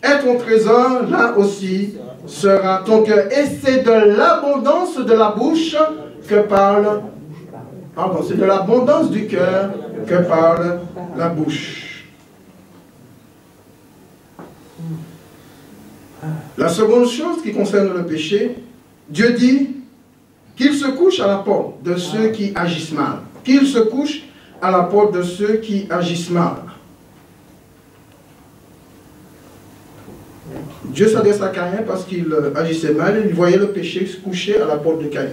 est ton trésor, là aussi sera ton cœur. Et c'est de l'abondance de la bouche que parle, pardon, c'est de l'abondance du cœur que parle la bouche. La seconde chose qui concerne le péché, Dieu dit qu'il se couche à la porte de ceux qui agissent mal. Qu'il se couche à la porte de ceux qui agissent mal. Dieu s'adresse à Caïn parce qu'il agissait mal et il voyait le péché se coucher à la porte de Caïn.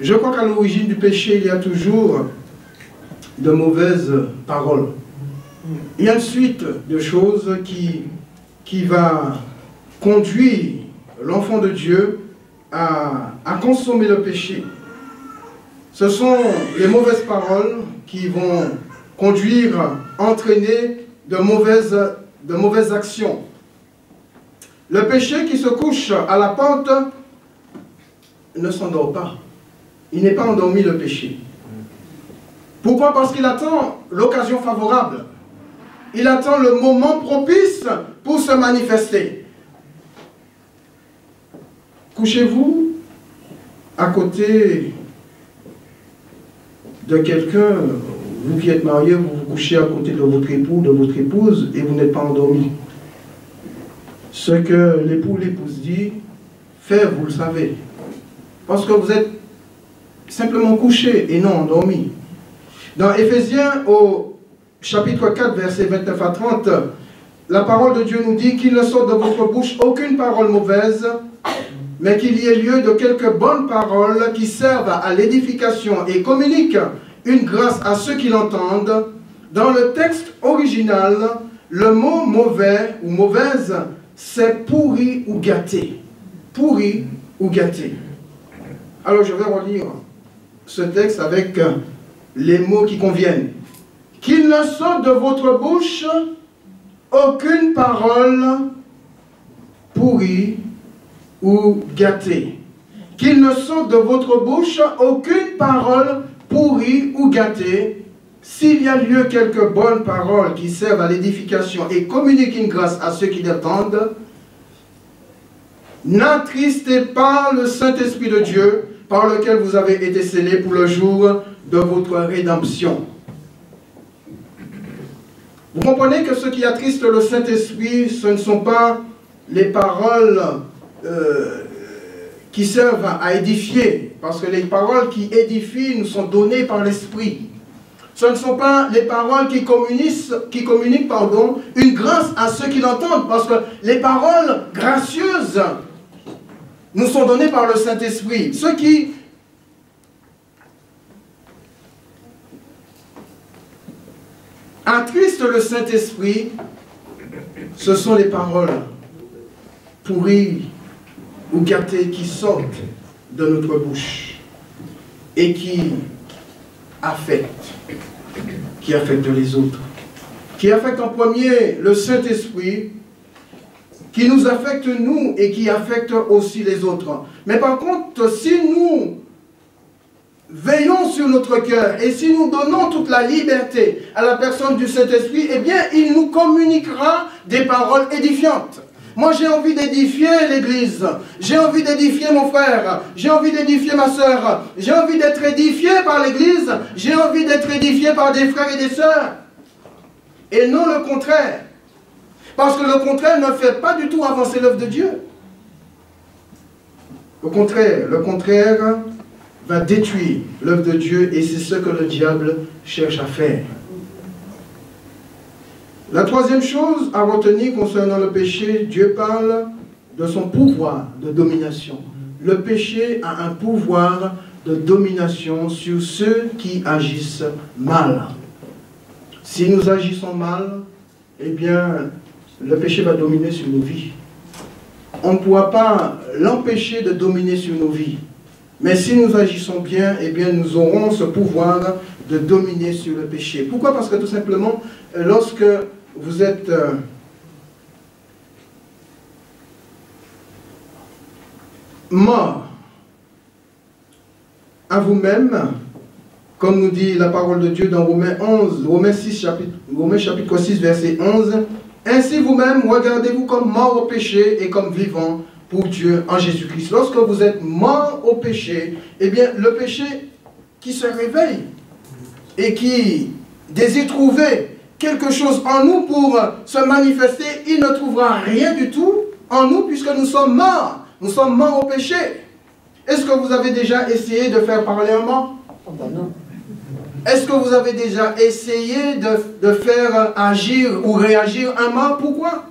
Je crois qu'à l'origine du péché, il y a toujours de mauvaises paroles. Il y a une suite de choses qui va conduire l'enfant de Dieu à consommer le péché. Ce sont les mauvaises paroles qui vont conduire, entraîner de mauvaises actions. Le péché qui se couche à la porte ne s'endort pas. Il n'est pas endormi, le péché. Pourquoi? Parce qu'il attend l'occasion favorable. Il attend le moment propice pour se manifester. Couchez-vous à côté de quelqu'un, vous qui êtes marié, vous vous couchez à côté de votre époux, de votre épouse, et vous n'êtes pas endormi. Ce que l'époux ou l'épouse dit, fait, vous le savez. Parce que vous êtes simplement couché et non endormi. Dans Éphésiens, au chapitre 4, versets 29 à 30, la parole de Dieu nous dit qu'il ne sort de votre bouche aucune parole mauvaise, mais qu'il y ait lieu de quelques bonnes paroles qui servent à l'édification et communiquent une grâce à ceux qui l'entendent. Dans le texte original, le mot mauvais ou mauvaise, c'est pourri ou gâté. Pourri ou gâté. Alors je vais relire ce texte avec les mots qui conviennent. Qu'il ne sorte de votre bouche aucune parole pourrie ou gâtée. Qu'il ne sorte de votre bouche aucune parole pourrie ou gâtée. S'il y a lieu quelques bonnes paroles qui servent à l'édification et communiquent une grâce à ceux qui l'attendent, n'attristez pas le Saint-Esprit de Dieu par lequel vous avez été scellés pour le jour de votre rédemption. Vous comprenez que ce qui attriste le Saint-Esprit, ce ne sont pas les paroles qui servent à édifier, parce que les paroles qui édifient nous sont données par l'Esprit. Ce ne sont pas les paroles qui communiquent une grâce à ceux qui l'entendent, parce que les paroles gracieuses nous sont données par le Saint-Esprit. Ceux qui attristent le Saint-Esprit, ce sont les paroles pourries ou gâtées qui sortent de notre bouche et qui affectent les autres, qui affectent en premier le Saint-Esprit, qui nous affecte nous et qui affecte aussi les autres. Mais par contre, si nous veillons sur notre cœur. Et si nous donnons toute la liberté à la personne du Saint-Esprit, eh bien, il nous communiquera des paroles édifiantes. Moi, j'ai envie d'édifier l'Église. J'ai envie d'édifier mon frère. J'ai envie d'édifier ma soeur. J'ai envie d'être édifié par l'Église. J'ai envie d'être édifié par des frères et des sœurs. Et non le contraire. Parce que le contraire ne fait pas du tout avancer l'œuvre de Dieu. Le contraire va détruire l'œuvre de Dieu et c'est ce que le diable cherche à faire. La troisième chose à retenir concernant le péché, Dieu parle de son pouvoir de domination. Le péché a un pouvoir de domination sur ceux qui agissent mal. Si nous agissons mal, eh bien, le péché va dominer sur nos vies. On ne pourra pas l'empêcher de dominer sur nos vies. Mais si nous agissons bien, eh bien, nous aurons ce pouvoir de dominer sur le péché. Pourquoi? Parce que tout simplement, lorsque vous êtes mort à vous-même, comme nous dit la parole de Dieu dans Romains chapitre 6, verset 11, « Ainsi vous-même, regardez-vous comme mort au péché et comme vivant pour Dieu en Jésus-Christ. » Lorsque vous êtes mort au péché, eh bien, le péché qui se réveille et qui désire trouver quelque chose en nous pour se manifester, il ne trouvera rien du tout en nous puisque nous sommes morts. Nous sommes morts au péché. Est-ce que vous avez déjà essayé de faire parler un mort? Oh ben non. Est-ce que vous avez déjà essayé de faire agir ou réagir un mort? Pourquoi?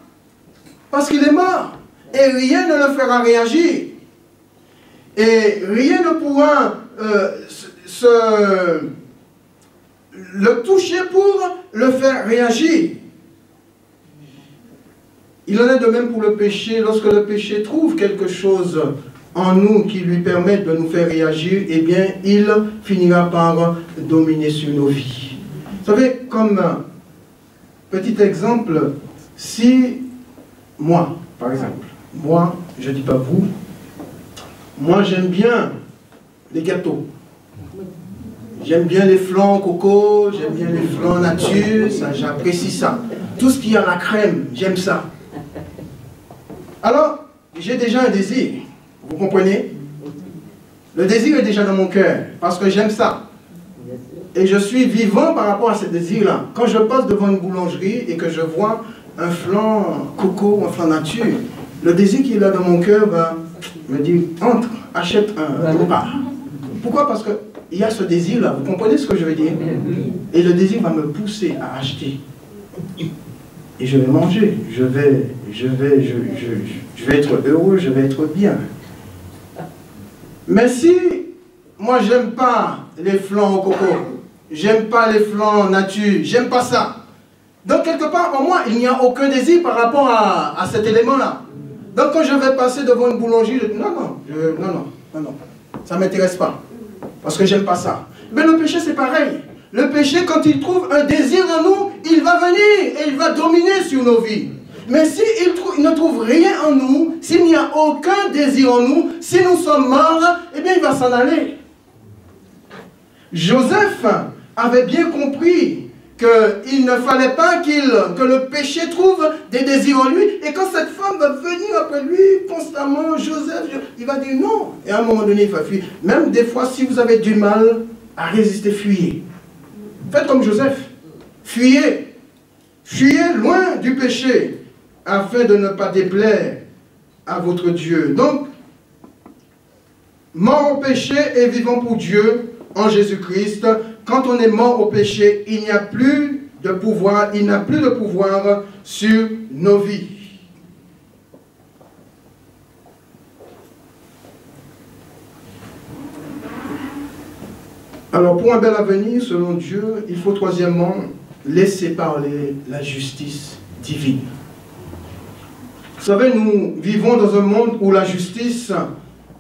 Parce qu'il est mort. Et rien ne le fera réagir. Et rien ne pourra le toucher pour le faire réagir. Il en est de même pour le péché. Lorsque le péché trouve quelque chose en nous qui lui permet de nous faire réagir, eh bien, il finira par dominer sur nos vies. Vous savez, comme petit exemple, si moi, par exemple, moi, je ne dis pas vous, moi j'aime bien les gâteaux. J'aime bien les flancs coco, j'aime bien les flancs nature, j'apprécie ça. Tout ce qui a la crème, j'aime ça. Alors, j'ai déjà un désir, vous comprenez? Le désir est déjà dans mon cœur, parce que j'aime ça. Et je suis vivant par rapport à ce désir-là. Quand je passe devant une boulangerie et que je vois un flan coco, un flan nature, le désir qui est là dans mon cœur va me dire, entre, achète un repas. Pourquoi? Parce qu'il y a ce désir-là, vous comprenez ce que je veux dire? Et le désir va me pousser à acheter. Et je vais manger, je vais être heureux, je vais être bien. Mais si moi j'aime pas les flancs au coco, j'aime pas les flancs nature, j'aime pas ça. Donc quelque part en moi, il n'y a aucun désir par rapport à cet élément-là. Donc quand je vais passer devant une boulangerie, je dis non, ça ne m'intéresse pas. Parce que j'aime pas ça. Mais le péché c'est pareil. Le péché, quand il trouve un désir en nous, il va venir et il va dominer sur nos vies. Mais s'il ne trouve rien en nous, s'il n'y a aucun désir en nous, si nous sommes morts, eh bien il va s'en aller. Joseph avait bien compris qu'il ne fallait pas que le péché trouve des désirs en lui. Et quand cette femme va venir après lui constamment, Joseph, il va dire non. Et à un moment donné, il va fuir. Même des fois, si vous avez du mal à résister, fuyez. Faites comme Joseph. Fuyez. Fuyez loin du péché afin de ne pas déplaire à votre Dieu. Donc, mort au péché et vivant pour Dieu en Jésus-Christ. Quand on est mort au péché, il n'y a plus de pouvoir, il n'a plus de pouvoir sur nos vies. Alors, pour un bel avenir, selon Dieu, il faut troisièmement laisser parler la justice divine. Vous savez, nous vivons dans un monde où la justice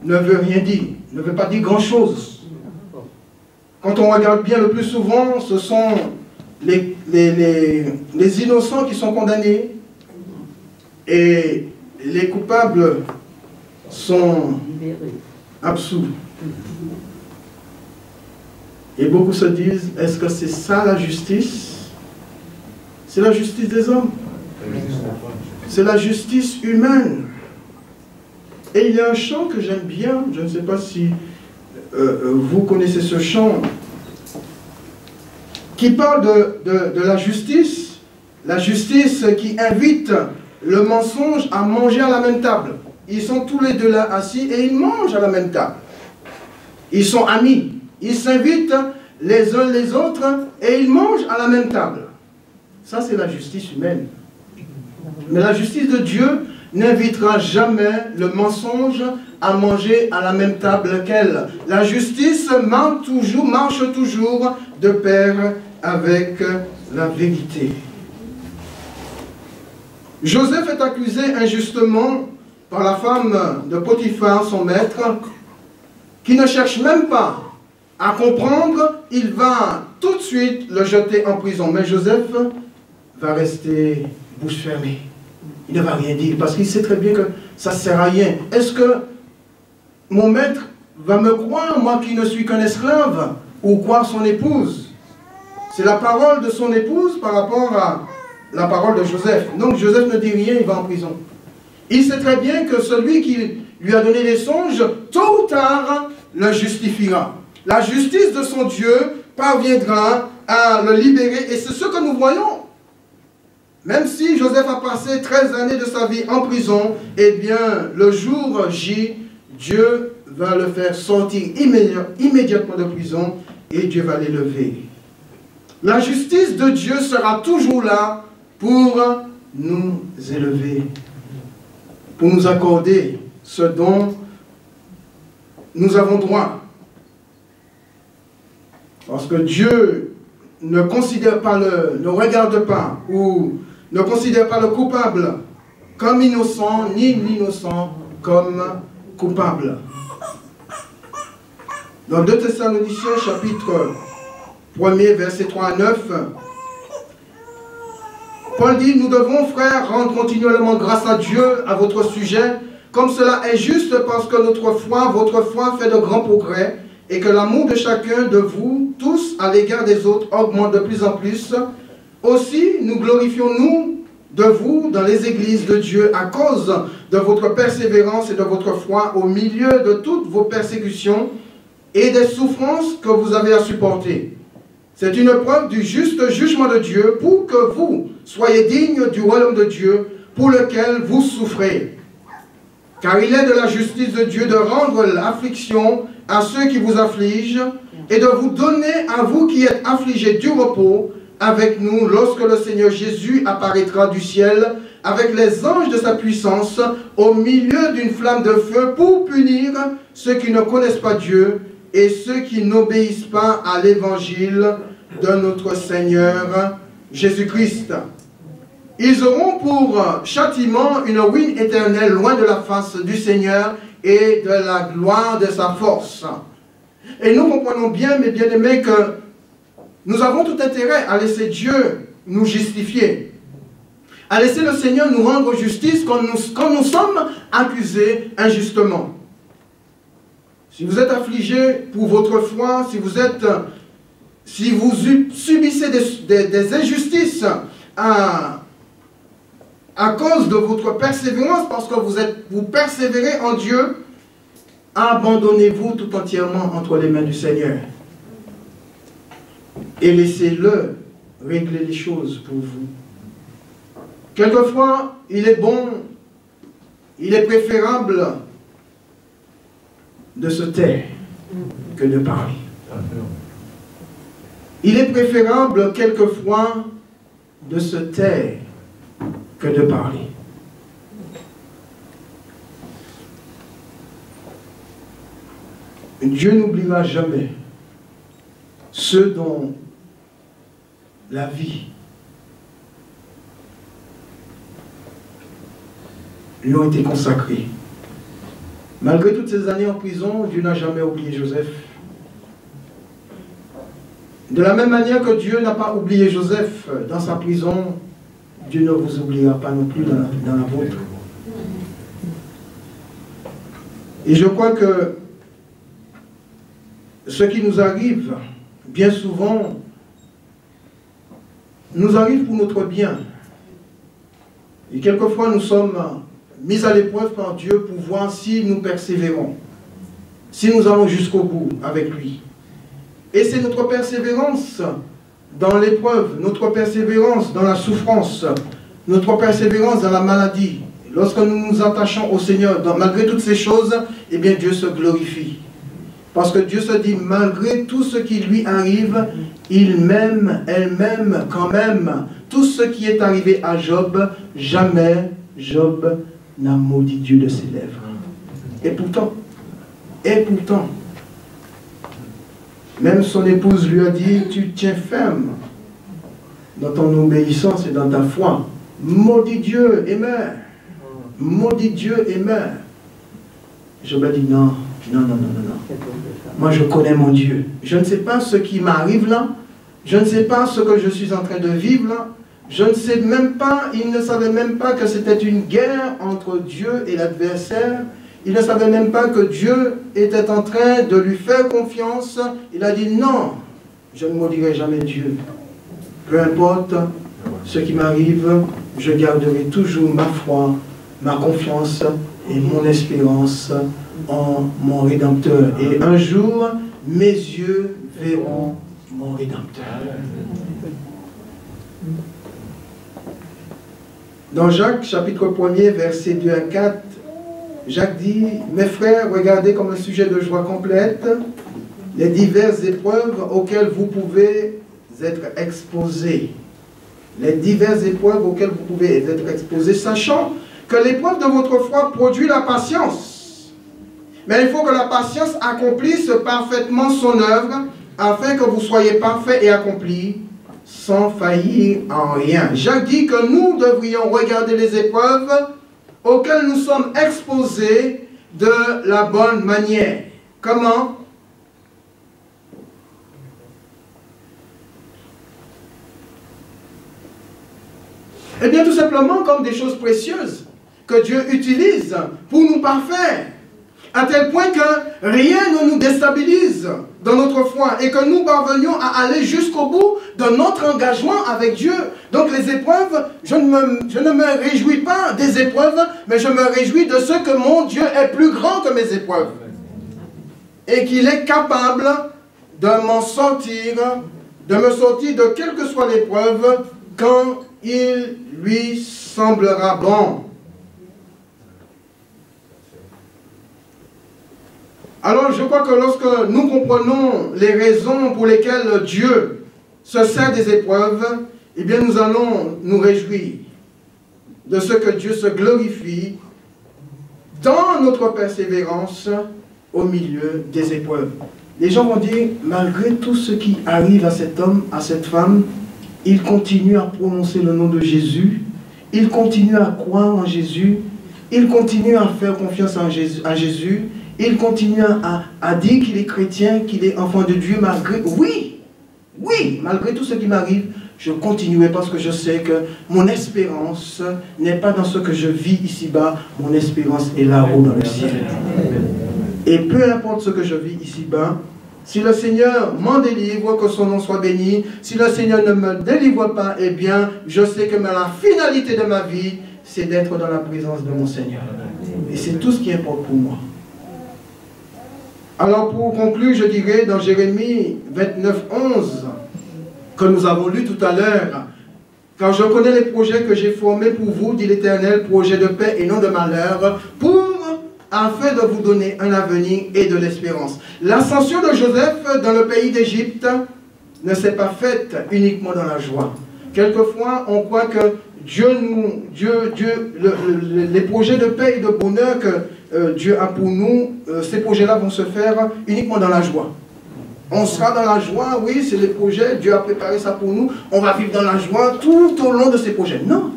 ne veut rien dire, ne veut pas dire grand-chose. Quand on regarde bien, le plus souvent, ce sont les innocents qui sont condamnés et les coupables sont absous. Et beaucoup se disent, est-ce que c'est ça la justice? C'est la justice des hommes. C'est la justice humaine. Et il y a un chant que j'aime bien, je ne sais pas si vous connaissez ce chant, qui parle de la justice qui invite le mensonge à manger à la même table. Ils sont tous les deux là assis et ils mangent à la même table. Ils sont amis. Ils s'invitent les uns les autres et ils mangent à la même table. Ça, c'est la justice humaine. Mais la justice de Dieu n'invitera jamais le mensonge à manger à la même table qu'elle. La justice marche toujours de pair avec la vérité. Joseph est accusé injustement par la femme de Potiphar, son maître, qui ne cherche même pas à comprendre. Il va tout de suite le jeter en prison. Mais Joseph va rester bouche fermée. Il ne va rien dire parce qu'il sait très bien que ça ne sert à rien. Est-ce que mon maître va me croire, moi qui ne suis qu'un esclave, ou croire son épouse? C'est la parole de son épouse par rapport à la parole de Joseph. Donc Joseph ne dit rien, il va en prison. Il sait très bien que celui qui lui a donné des songes, tôt ou tard, le justifiera. La justice de son Dieu parviendra à le libérer. Et c'est ce que nous voyons. Même si Joseph a passé 13 années de sa vie en prison, eh bien, le jour J, Dieu va le faire sortir immédiatement de prison et Dieu va l'élever. La justice de Dieu sera toujours là pour nous élever, pour nous accorder ce dont nous avons droit. Parce que Dieu ne considère pas ne regarde pas ou ne considère pas le coupable comme innocent, ni l'innocent comme coupable. Dans 2 Thessaloniciens, chapitre 1er, versets 3 à 9, Paul dit, nous devons, frères, rendre continuellement grâce à Dieu à votre sujet, comme cela est juste parce que votre foi fait de grands progrès, et que l'amour de chacun de vous, tous, à l'égard des autres, augmente de plus en plus. Aussi, nous glorifions-nous de vous dans les églises de Dieu à cause de votre persévérance et de votre foi au milieu de toutes vos persécutions et des souffrances que vous avez à supporter. C'est une preuve du juste jugement de Dieu pour que vous soyez dignes du royaume de Dieu pour lequel vous souffrez. Car il est de la justice de Dieu de rendre l'affliction à ceux qui vous affligent et de vous donner à vous qui êtes affligés du repos avec nous lorsque le Seigneur Jésus apparaîtra du ciel avec les anges de sa puissance au milieu d'une flamme de feu pour punir ceux qui ne connaissent pas Dieu et ceux qui n'obéissent pas à l'évangile de notre Seigneur Jésus-Christ. Ils auront pour châtiment une ruine éternelle loin de la face du Seigneur et de la gloire de sa force. Et nous comprenons bien, mes bien-aimés, que nous avons tout intérêt à laisser Dieu nous justifier, à laisser le Seigneur nous rendre justice quand nous sommes accusés injustement. Si vous êtes affligé pour votre foi, si vous subissez des injustices à cause de votre persévérance, parce que vous persévérez en Dieu, abandonnez-vous tout entièrement entre les mains du Seigneur. Et laissez-le régler les choses pour vous. Quelquefois, il est bon, il est préférable de se taire que de parler. Il est préférable quelquefois de se taire que de parler. Dieu n'oubliera jamais ceux dont la vie lui ont été consacrés. Malgré toutes ces années en prison, Dieu n'a jamais oublié Joseph. De la même manière que Dieu n'a pas oublié Joseph dans sa prison, Dieu ne vous oubliera pas non plus dans la vôtre. Et je crois que ce qui nous arrive bien souvent, nous arrivent pour notre bien. Et quelquefois, nous sommes mis à l'épreuve par Dieu pour voir si nous persévérons, si nous allons jusqu'au bout avec lui. Et c'est notre persévérance dans l'épreuve, notre persévérance dans la souffrance, notre persévérance dans la maladie. Lorsque nous nous attachons au Seigneur, malgré toutes ces choses, eh bien Dieu se glorifie. Parce que Dieu se dit, malgré tout ce qui lui arrive, il m'aime, elle m'aime quand même. Tout ce qui est arrivé à Job, jamais Job n'a maudit Dieu de ses lèvres. Et pourtant, même son épouse lui a dit, tu tiens ferme dans ton obéissance et dans ta foi. Maudit Dieu et meurs. Maudit Dieu et meurs. Job a dit, non. Moi, je connais mon Dieu. Je ne sais pas ce qui m'arrive là. Je ne sais pas ce que je suis en train de vivre là. Je ne sais même pas, il ne savait même pas que c'était une guerre entre Dieu et l'adversaire. Il ne savait même pas que Dieu était en train de lui faire confiance. Il a dit non, je ne maudirai jamais Dieu. Peu importe ce qui m'arrive, je garderai toujours ma foi, ma confiance et mon espérance en mon Rédempteur. Et un jour, mes yeux verront mon Rédempteur. Dans Jacques, chapitre 1er, versets 2 à 4, Jacques dit, mes frères, regardez comme un sujet de joie complète les diverses épreuves auxquelles vous pouvez être exposés. Les diverses épreuves auxquelles vous pouvez être exposés, sachant que l'épreuve de votre foi produit la patience. Mais il faut que la patience accomplisse parfaitement son œuvre, afin que vous soyez parfaits et accomplis, sans faillir en rien. Jacques dit que nous devrions regarder les épreuves auxquelles nous sommes exposés de la bonne manière. Comment? Eh bien, tout simplement comme des choses précieuses que Dieu utilise pour nous parfaire, à tel point que rien ne nous déstabilise dans notre foi et que nous parvenions à aller jusqu'au bout de notre engagement avec Dieu. Donc les épreuves, je ne me réjouis pas des épreuves, mais je me réjouis de ce que mon Dieu est plus grand que mes épreuves. Et qu'il est capable de m'en sortir, de me sortir de quelle que soit l'épreuve, quand il lui semblera bon. Alors, je crois que lorsque nous comprenons les raisons pour lesquelles Dieu se sert des épreuves, eh bien, nous allons nous réjouir de ce que Dieu se glorifie dans notre persévérance au milieu des épreuves. Les gens vont dire, malgré tout ce qui arrive à cet homme, à cette femme, il continue à prononcer le nom de Jésus, il continue à croire en Jésus, il continue à faire confiance à Jésus, il continue à dire qu'il est chrétien, qu'il est enfant de Dieu, malgré... Oui, malgré tout ce qui m'arrive, je continuerai parce que je sais que mon espérance n'est pas dans ce que je vis ici-bas, mon espérance est là-haut dans le ciel. Et peu importe ce que je vis ici-bas, si le Seigneur m'en délivre, que son nom soit béni, si le Seigneur ne me délivre pas, eh bien, je sais que la finalité de ma vie, c'est d'être dans la présence de mon Seigneur. Et c'est tout ce qui importe pour moi. Alors pour conclure, je dirais dans Jérémie 29, 11, que nous avons lu tout à l'heure, « Car je connais les projets que j'ai formés pour vous, dit l'Éternel, projets de paix et non de malheur, afin de vous donner un avenir et de l'espérance. » L'ascension de Joseph dans le pays d'Égypte ne s'est pas faite uniquement dans la joie. Quelquefois, on croit que les projets de paix et de bonheur que Dieu a pour nous, ces projets-là vont se faire uniquement dans la joie. On sera dans la joie, oui, c'est les projets, Dieu a préparé ça pour nous, on va vivre dans la joie tout au long de ces projets. Non.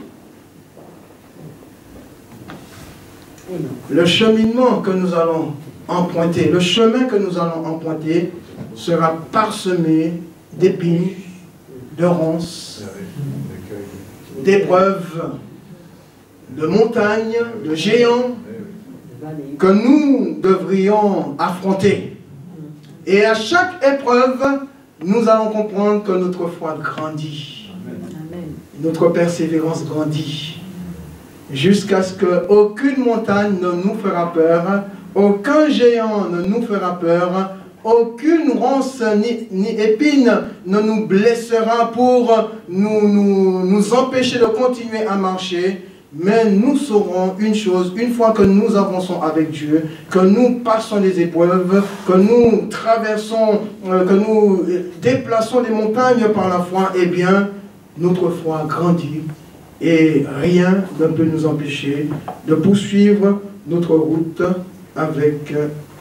Le cheminement que nous allons emprunter, le chemin que nous allons emprunter sera parsemé d'épines, de ronces, d'épreuves, de montagnes, de géants que nous devrions affronter. Et à chaque épreuve, nous allons comprendre que notre foi grandit. Amen. Notre persévérance grandit. Jusqu'à ce qu'aucune montagne ne nous fera peur, aucun géant ne nous fera peur, aucune ronce ni épine ne nous blessera pour nous empêcher de continuer à marcher. Mais nous saurons une chose, une fois que nous avançons avec Dieu, que nous passons les épreuves, que nous traversons, que nous déplaçons les montagnes par la foi, eh bien, notre foi grandit et rien ne peut nous empêcher de poursuivre notre route avec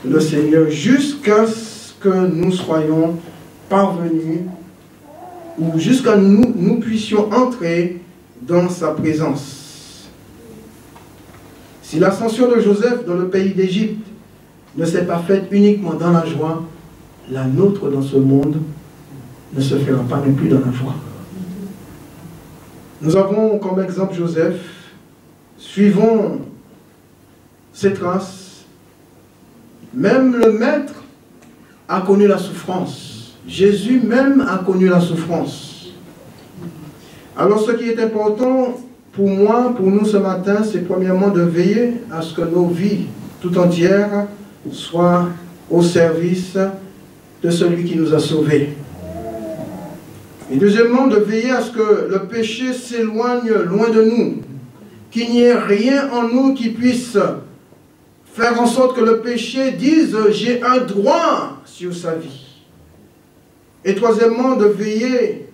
le Seigneur jusqu'à ce que nous soyons parvenus ou jusqu'à ce que nous puissions entrer dans sa présence. Si l'ascension de Joseph dans le pays d'Égypte ne s'est pas faite uniquement dans la joie, la nôtre dans ce monde ne se fera pas non plus dans la joie. Nous avons comme exemple Joseph. Suivons ses traces. Même le maître a connu la souffrance. Jésus même a connu la souffrance. Alors ce qui est important pour moi, pour nous ce matin, c'est premièrement de veiller à ce que nos vies tout entières soient au service de celui qui nous a sauvés. Et deuxièmement, de veiller à ce que le péché s'éloigne loin de nous, qu'il n'y ait rien en nous qui puisse faire en sorte que le péché dise « j'ai un droit sur sa vie ». Et troisièmement, de veiller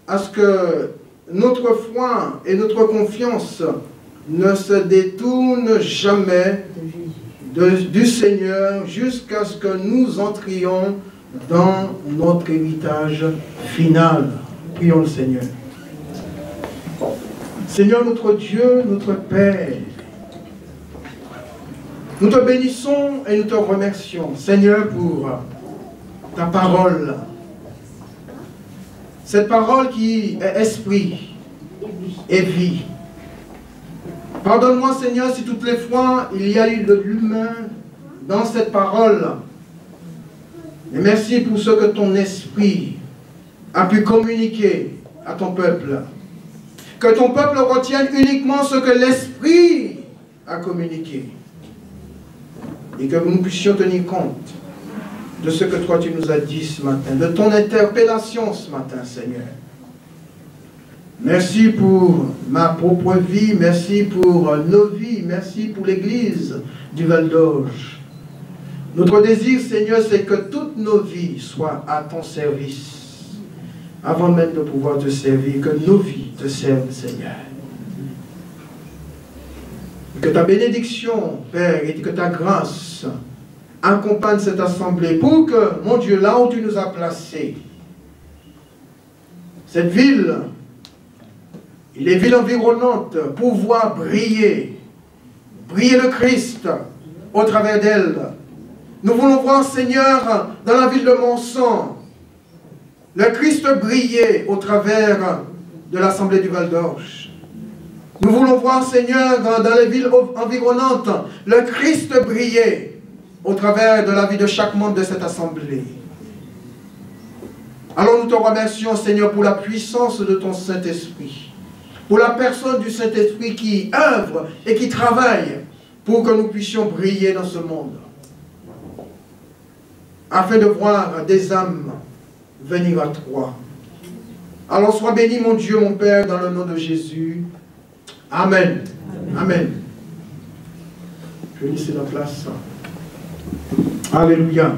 à ce que notre foi et notre confiance ne se détournent jamais du Seigneur jusqu'à ce que nous entrions dans notre héritage final. Prions le Seigneur. Seigneur notre Dieu, notre Père, nous te bénissons et nous te remercions, Seigneur, pour ta parole. Cette parole qui est esprit et vie. Pardonne-moi, Seigneur, si toutes les fois il y a eu de l'humain dans cette parole. Et merci pour ce que ton esprit a pu communiquer à ton peuple. Que ton peuple retienne uniquement ce que l'esprit a communiqué. Et que nous puissions tenir compte de ce que toi tu nous as dit ce matin, de ton interpellation ce matin, Seigneur. Merci pour ma propre vie, merci pour nos vies, merci pour l'Église du Val d'Orge. Notre désir, Seigneur, c'est que toutes nos vies soient à ton service, avant même de pouvoir te servir, que nos vies te servent, Seigneur. Que ta bénédiction, Père, et que ta grâce accompagne cette assemblée pour que, mon Dieu, là où tu nous as placés, cette ville et les villes environnantes, pouvoir briller le Christ au travers d'elle. Nous voulons voir, Seigneur, dans la ville de Monson, le Christ briller au travers de l'assemblée du Val d'Orge. Nous voulons voir, Seigneur, dans les villes environnantes, le Christ briller au travers de la vie de chaque membre de cette assemblée. Alors nous te remercions, Seigneur, pour la puissance de ton Saint-Esprit, pour la personne du Saint-Esprit qui œuvre et qui travaille pour que nous puissions briller dans ce monde, afin de voir des âmes venir à toi. Alors sois béni, mon Dieu, mon Père, dans le nom de Jésus. Amen. Amen. Amen. Je vais laisser la place. Alléluia.